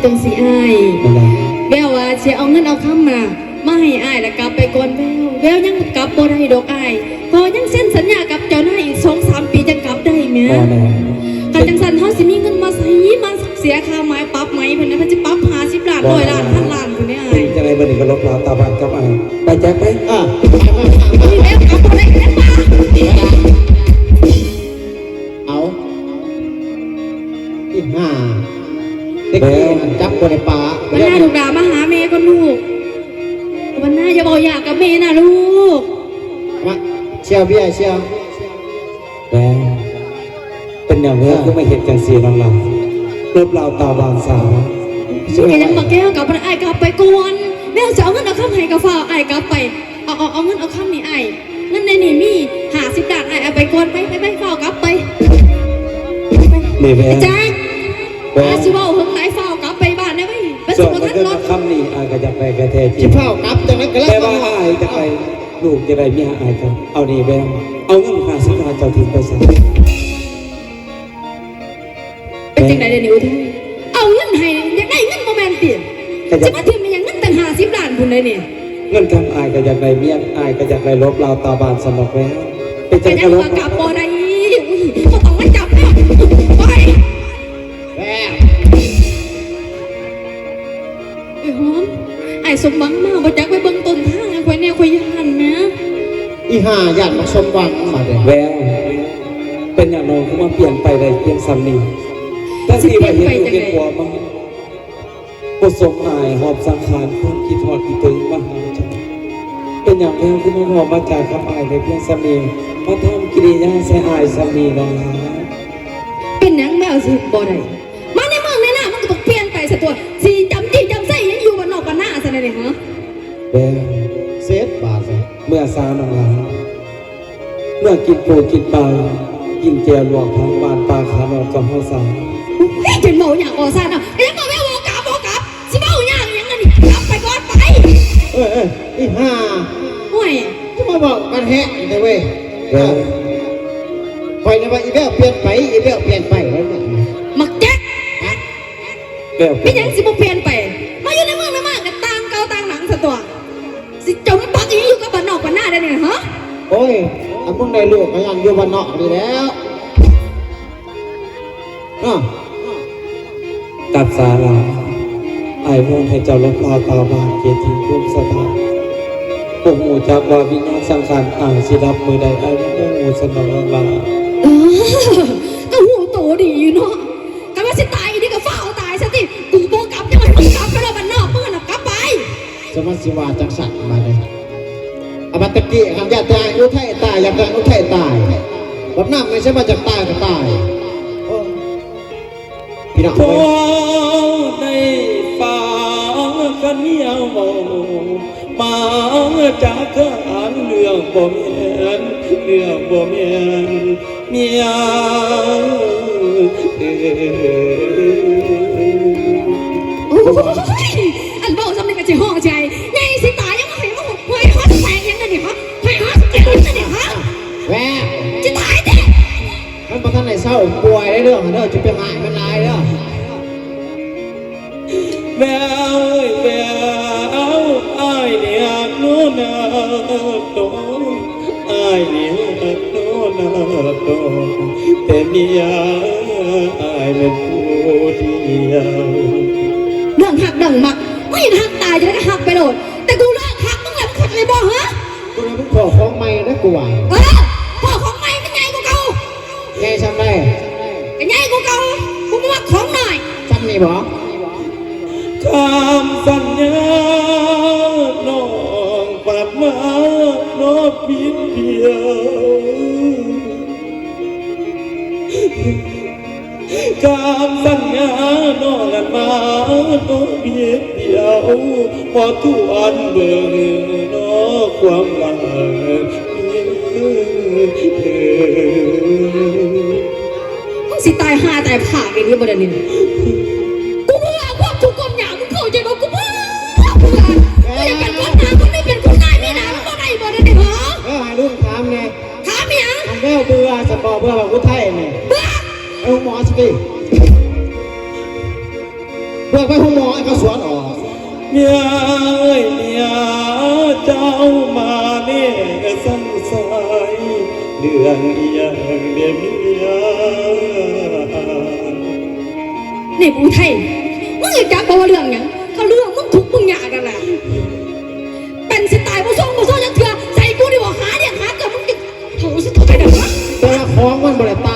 จังสีอ้ายแววว่าเสียเอาเงินเอาคำมาให้อ้ายแล้วกลับไปก่อนแววยังกลับบ่ได้ดอกอ้ายพอยังเซ็นสัญญากับเจ้านายอีก2-3 ปีจะกลับได้ไหมกันจังสันเขาสิมีเงินมาใส่มาเสียค่าไม้ปรับไหมเพิ่นนะเพิ่นจะปรับ50 ล้าน100 ล้าน1,000 ล้านคนนี้อ้ายจะไรบันนี้ก็ลบลาวตาบานกับอ้ายไปแจ็คไปนี่แล้วกลับบ่ได้แล้วป้าเอาอีห่าเด็กมันจับคนในป่าวันหน้าลูกดามาหาแม่ก็ลูกวันหน้าอย่าบอกอยากกับแม่นะลูกมาเชียวเบี้ยเชียวแม่เป็นอย่างนี้ก็ไม่เห็นจังสีน้องเราลบลาวตาบานสาวแกยังมาแก้วกับไอ้กลับไปก่อนแม่จะเอาเงินเอาคำให้กับฝ้าไอ้กลับไปเอาเงินเอาคำนี่ไอ้เงินในนี่มี50 ล้านไอ้เอาไปก่อนไปฝ้ากลับไปนี่แม่แจ๊คอาชิวเอาเฮิงไหนฝ้ากลับไปบ้านได้ไหมเป็นสมุนไพรรถคำนี้อ้ายก็จะไปกระเทศจิเฝ้ากลับจากนั้นก็แล้วแต่ว่าอ้ายจะไปลูกจะได้มีอ้ายกันเอานี่แม่เอาเงิน50 ล้านเจ้าถิ่นไปซะเป็นจังไดเดี๋ยวนี้อุทัยเอาเงินให้อยากได้เงินโมเมนต์เตียจะมาทิ้งมันอย่างเงินตั้ง50 ล้านคุณเลยเนี่ยเงินคำอ้ายก็อยากได้เมียอ้ายก็อยากได้ลบลาวตาบานสำหรับแล้วเป็นจังก็ลบกลับบ่ได้ก็ต้องมาจับแล้วไปแม่ไอ้หอมไอ้สมหวังมากบ่จักไปเบิ่งต้นทางไอ้ข่อยเนี่ยข่อยย่านแม่อีห่าย่านมาสมหวังมาเด้แววเป็นอย่างน้องคือมาเปลี่ยนไปได้เพียงซ้ำนี้ถ้าสิว่าเห็นลูกเห็นผัวมันบ่สมหมายหอบสังขารความคิดฮอดคิดถึงมาหาเจ้าเป็นอย่างแล้วคือมาพอมาจากคำอ้ายในเพียงซ้ำนี้มาทำกิริยาใส่อ้ายซ้ำนี้น้องหาเป็นหยังแมวสิบ่ได้มาในเมืองในหน้ามันก็ต้องเปลี่ยนไปซะตัวสิจำใส่ยังอยู่บ้านนอกบ้านหน้าซะนี่ฮะแววเซฟบาทเมื่อสาวน้องหลาเมื่อกินปูกินปลากินเจียวหลวงทางบ้านปลาขาหนอนกับข้าวสารเป็นเมาอย่างอ่อซ่าเนาะยังบอกแม่บอกกลับสิเมาอย่างยังนั่นนี่กลับไปก่อนไปอีห่าโอ้ยจะมาบอกกันแฮะแต่เว้ยไปนะว่าอีเบลเปลี่ยนไปแล้วเนี่ยมักแจ๊กแก้วเป็นยังสิบ่เปลี่ยนไปมาอยู่ในเมืองในมากกันต่างเก่าต่างหนังซะตัวสิจมปักอีอยู่กับบ้านนอกบ้านหน้าได้เนี่ยฮะโอ้ยอันพวกในลูกก็ยังอยู่บ้านนอกดีแล้วตัดสาลาไอ้มองให้เจ้าลบลาตาบานเกียรติร่วมสถานพวกหมู่จากว่าวิญญาณสังขารสิรับมือใดไอ้พวกหมู่สนองลาก็หูโตดีอยู่เนาะกันว่าสิตายนี่ก็ฝ้าเอาตายซะสิกูโบกลับยังไงมึงกลับไปแล้วบ้านนอกมึงน่ะกลับไปสมัสิวาจังสัตว์มาเลยอบัตตะกี้คำยาตายอุทัยตายอยากได้อุทัยตายวัดน้ำไม่ใช่มาจากตายก็ตายพี่น้องในฟ้ากันเมียวมาจากการเรื่องบ่เมียนเมียอันเบาซ้ำในกระเจี๊ยห้องใจไงสิตายยังไม่เห็นว่าเฮ้ยฮอตแตกยังไงเนี่ยฮะเฮ้ยฮอตแตกยังไงเนี่ยฮะแหวจะตายเด้มันประทันไหนเศร้าป่วยได้เรื่องเด้อจะไปหายมันลายเด้อแววไอ้เนี่ยโน่นโตไอ้เนี่ยโน่นโตแต่เมียไอ้เป็นผู้เดียวเรื่องหักดังมักไม่หักตายจะได้หักไปโดดแต่กูเลิกหักมึงแบบขัดเลยบ่ฮะกูเลยมึงขอของใหม่นะกูไหวพ่อของใหม่เป็นไงกูเก่าไงซ้ำได้เป็นไงกูเก่ากูมาของหน่อยซ้ำนี่บ่คำสัญญาน้องปัดมาน้องพิษเดียวคำสัญญาน้องกันมาน้องพิษเดียวพอทุกอันเบิ่งน้องความหลังมึงสิตายหาตายผ่าไปนี่บ่ได้นี่กูเบื่อพวกทุกคนอย่างมึงเข้าใจบ่กูเบื่อกูอยากเป็นคนหนาคนนี้เป็นคนนายไม่หนามึงบ่ได้บ่ได้เหรอหาลูกถามไงถามยังอันแม่เบื่อสปอเบื่อแบบกูไทยไงเบื่อเอาหมอสิ เบิกไปห้องหมอไอ้ก็สวนออก เมียเอ้ยเมียเจ้ามาเนี่ยสั่งสายเดือนอีหยังเดียเมีย นี่ปูไทยมึงอยากจับตัวเรื่องหยังเขาเรื่องมึงทุกข์มึงยากกันแหละเป็นสไตล์บ่ส่งยังเถื่อใส่กูดีกว่าหาเนี่ยหาเกิดมึงจะโถสิโถไปเด้อ แต่ว่าของมันบริตาย